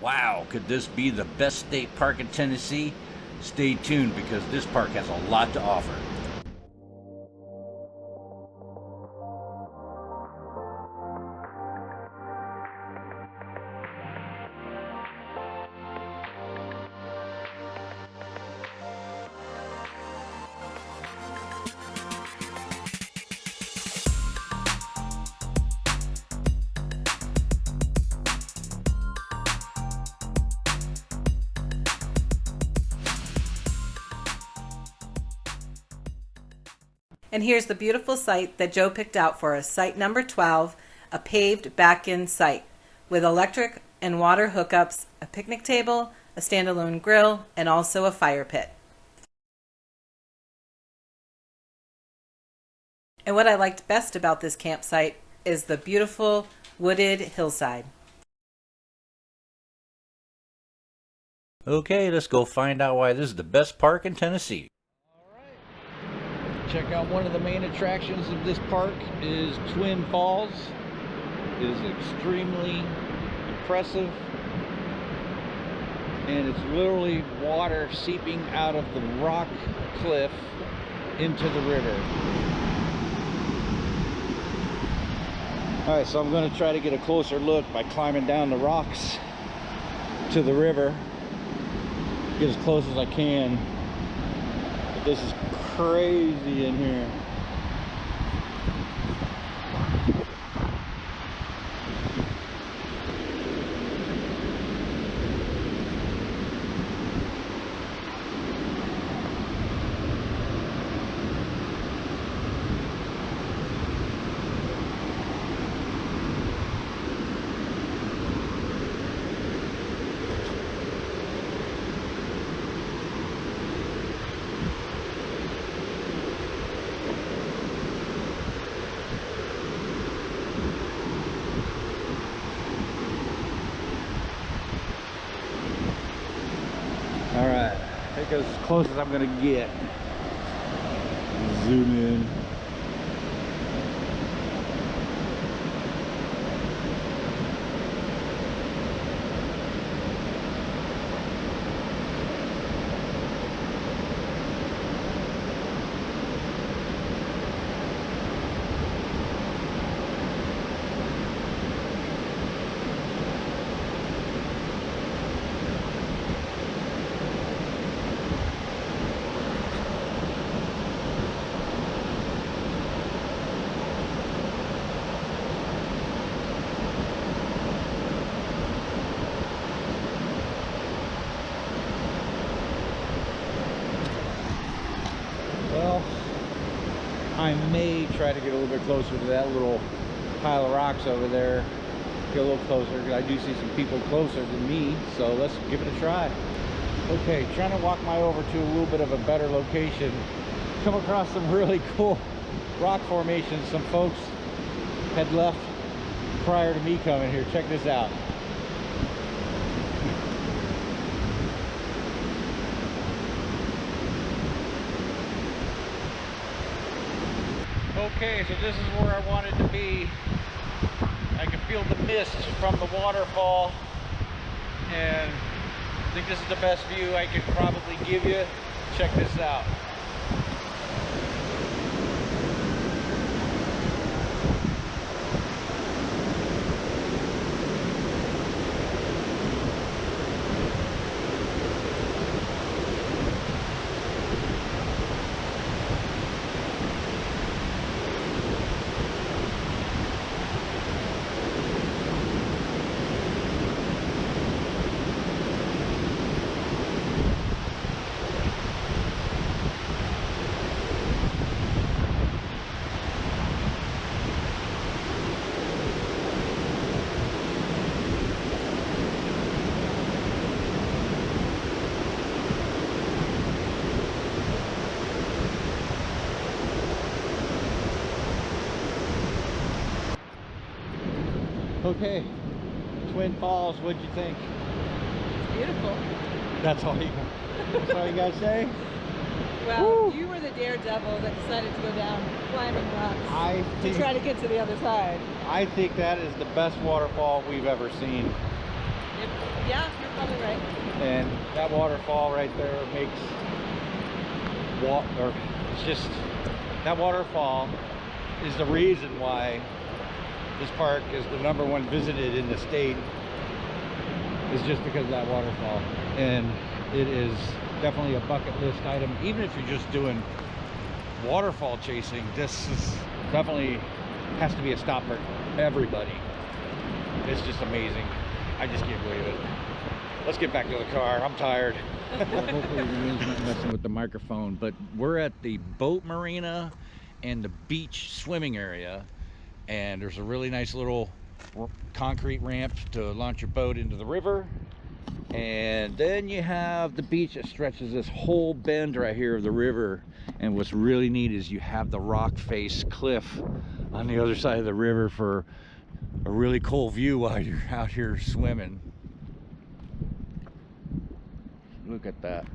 Wow, could this be the best state park in Tennessee? Stay tuned because this park has a lot to offer. And here's the beautiful site that Joe picked out for us, site number 12, a paved back-in site with electric and water hookups, a picnic table, a standalone grill, and also a fire pit. And what I liked best about this campsite is the beautiful wooded hillside. Okay, let's go find out why this is the best park in Tennessee. Check out one of the main attractions of this park is Twin Falls. It is extremely impressive, and it's literally water seeping out of the rock cliff into the river. Alright, so I'm going to try to get a closer look by climbing down the rocks to the river. Get as close as I can. But this is crazy in here. Alright, I think as close as I'm gonna get. Zoom in. Well, I may try to get a little bit closer to that little pile of rocks over there. Get a little closer, because I do see some people closer than me, so let's give it a try. Okay, trying to walk my over to a little bit of a better location. Come across some really cool rock formations some folks had left prior to me coming here. Check this out. Okay, so this is where I wanted to be. I can feel the mist from the waterfall, and I think this is the best view I could probably give you. Check this out. Okay, Twin Falls, what'd you think? It's beautiful. That's all you got to say? Well, you were the daredevil that decided to go down climbing rocks to try to get to the other side. I think that is the best waterfall we've ever seen. Yeah, you're probably right. And that waterfall right there makes it's just, that waterfall is the reason why this park is the #1 visited in the state, is just because of that waterfall. And it is definitely a bucket list item. Even if you're just doing waterfall chasing, this is definitely has to be a stop for everybody. It's just amazing. I just can't believe it. Let's get back to the car. I'm tired. Hopefully the wind's not messing with the microphone, but we're at the boat marina and the beach swimming area, and there's a really nice little concrete ramp to launch your boat into the river. And then you have the beach that stretches this whole bend right here of the river. And what's really neat is you have the rock face cliff on the other side of the river for a really cool view while you're out here swimming. Look at that.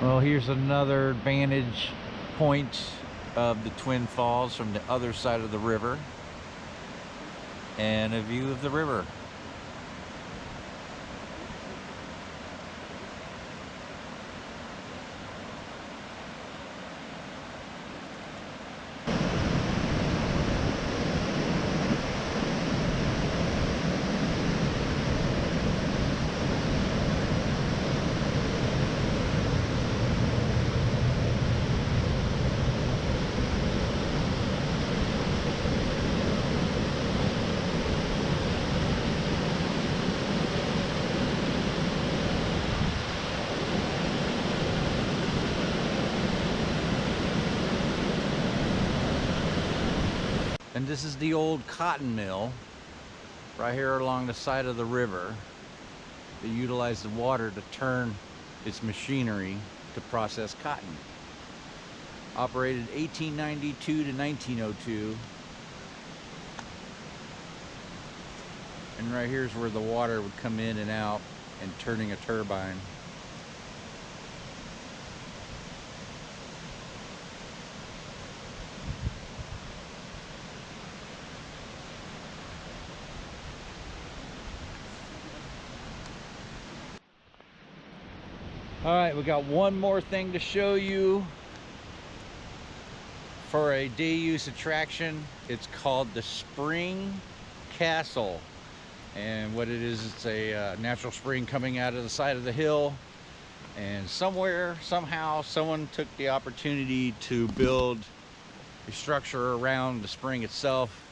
Well, here's another vantage point of the Twin Falls from the other side of the river, and a view of the river. And this is the old cotton mill right here along the side of the river. They utilize the water to turn its machinery to process cotton. Operated 1892 to 1902. And right here's where the water would come in and out and turning a turbine. All right, we got one more thing to show you for a day use attraction. It's called the Spring Castle. And what it is, it's a natural spring coming out of the side of the hill. And somewhere, somehow, someone took the opportunity to build a structure around the spring itself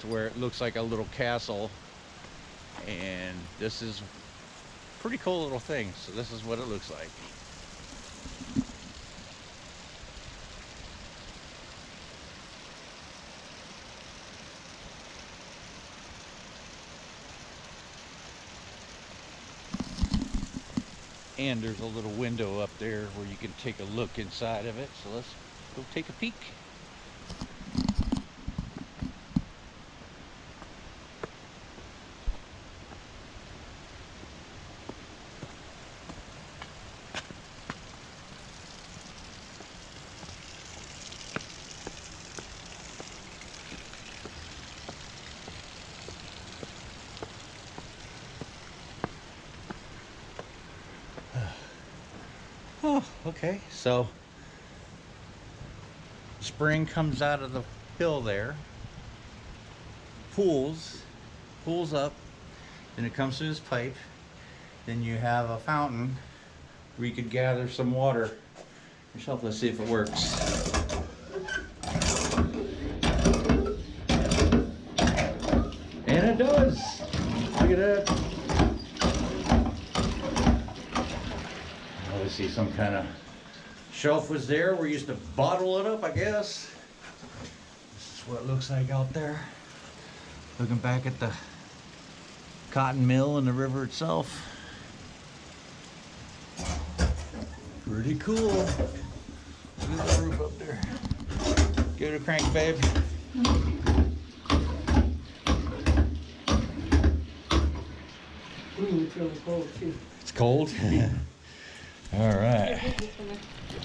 to where it looks like a little castle. And this is pretty cool little thing. So this is what it looks like. And there's a little window up there where you can take a look inside of it. So let's go take a peek. Oh, okay, so spring comes out of the hill there, pools up, then it comes through this pipe, then you have a fountain where you could gather some water yourself. Let's see if it works. And it does. Look at that. See, some kind of shelf was there where you used to bottle it up, I guess. This is what it looks like out there. Looking back at the cotton mill and the river itself. Pretty cool. Look at the roof up there. Give it a crank, babe. Ooh, it's really cold too. It's cold? All right.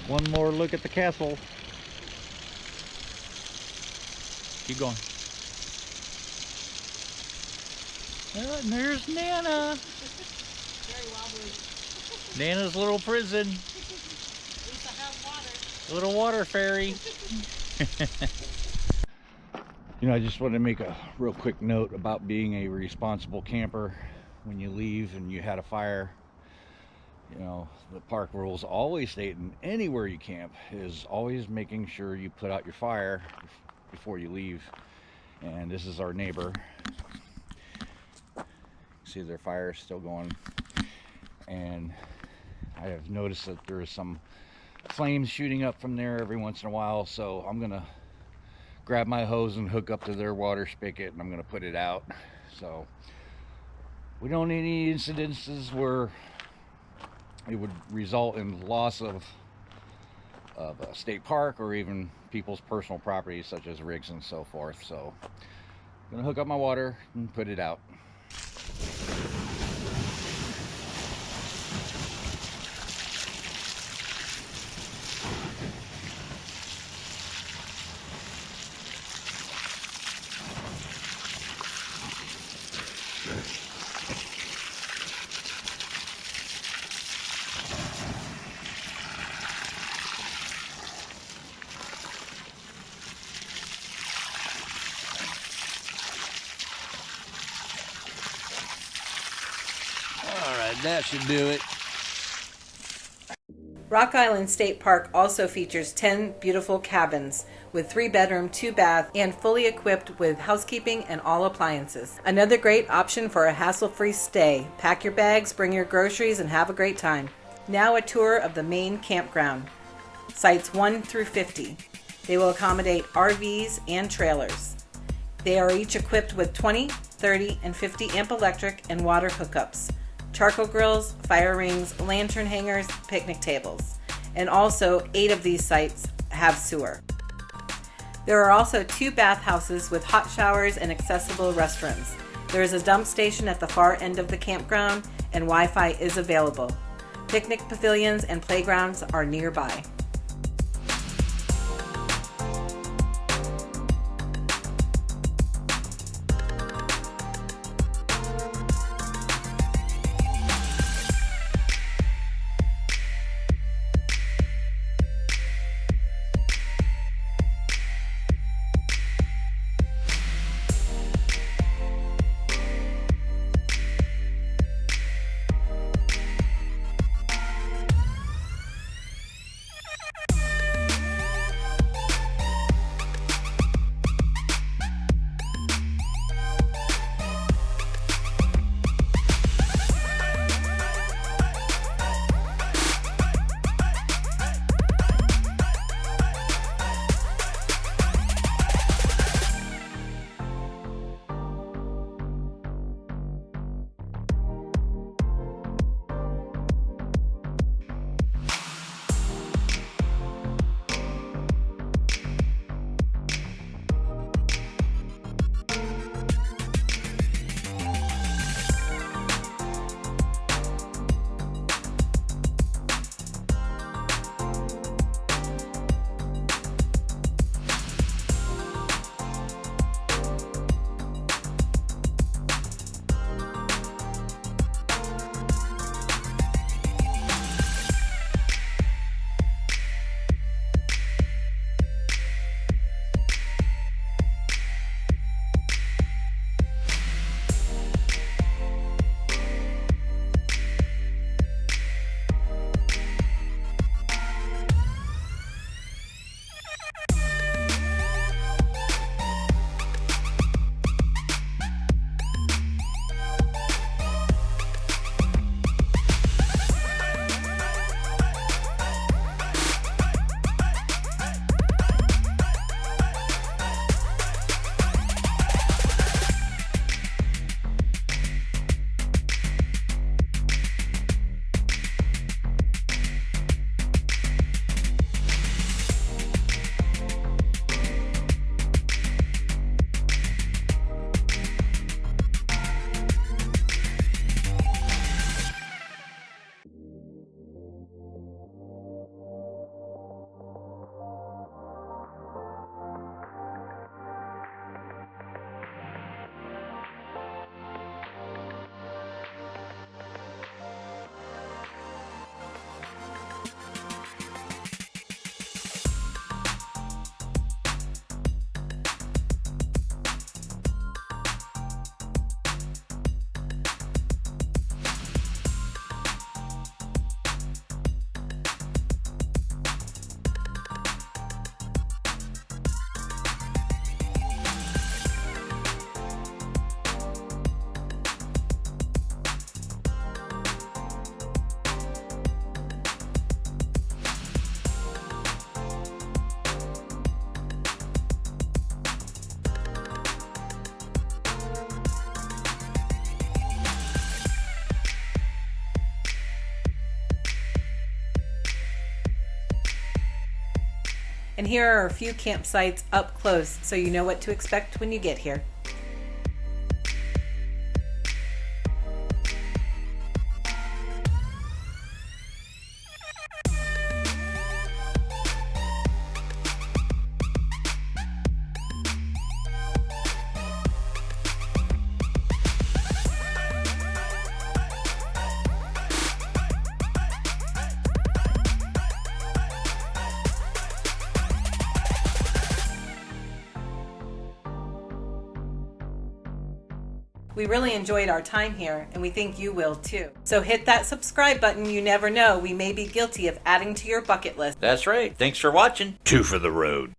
One more look at the castle. Keep going. And there's Nana. Very wobbly. Nana's little prison. At least I have water. Little water fairy. You know, I just wanted to make a real quick note about being a responsible camper. When you leave and you had a fire, you know, the park rules always state, and anywhere you camp, is always making sure you put out your fire before you leave. And this is our neighbor. See, their fire is still going, and I have noticed that there is some flames shooting up from there every once in a while, so I'm gonna grab my hose and hook up to their water spigot, and I'm gonna put it out so we don't need any incidences where it would result in loss of a state park or even people's personal property such as rigs and so forth. So I'm gonna hook up my water and put it out. Alright, that should do it. Rock Island State Park also features 10 beautiful cabins with 3-bedroom, 2-bath, and fully equipped with housekeeping and all appliances. Another great option for a hassle-free stay. Pack your bags, bring your groceries, and have a great time. Now a tour of the main campground. Sites 1 through 50. They will accommodate RVs and trailers. They are each equipped with 20, 30, and 50 amp electric and water hookups, charcoal grills, fire rings, lantern hangers, picnic tables, and also 8 of these sites have sewer. There are also 2 bathhouses with hot showers and accessible restrooms. There is a dump station at the far end of the campground, and Wi-Fi is available. Picnic pavilions and playgrounds are nearby. And here are a few campsites up close so you know what to expect when you get here. We really enjoyed our time here, and we think you will too. So hit that subscribe button. You never know, we may be guilty of adding to your bucket list. That's right. Thanks for watching. Two for the road.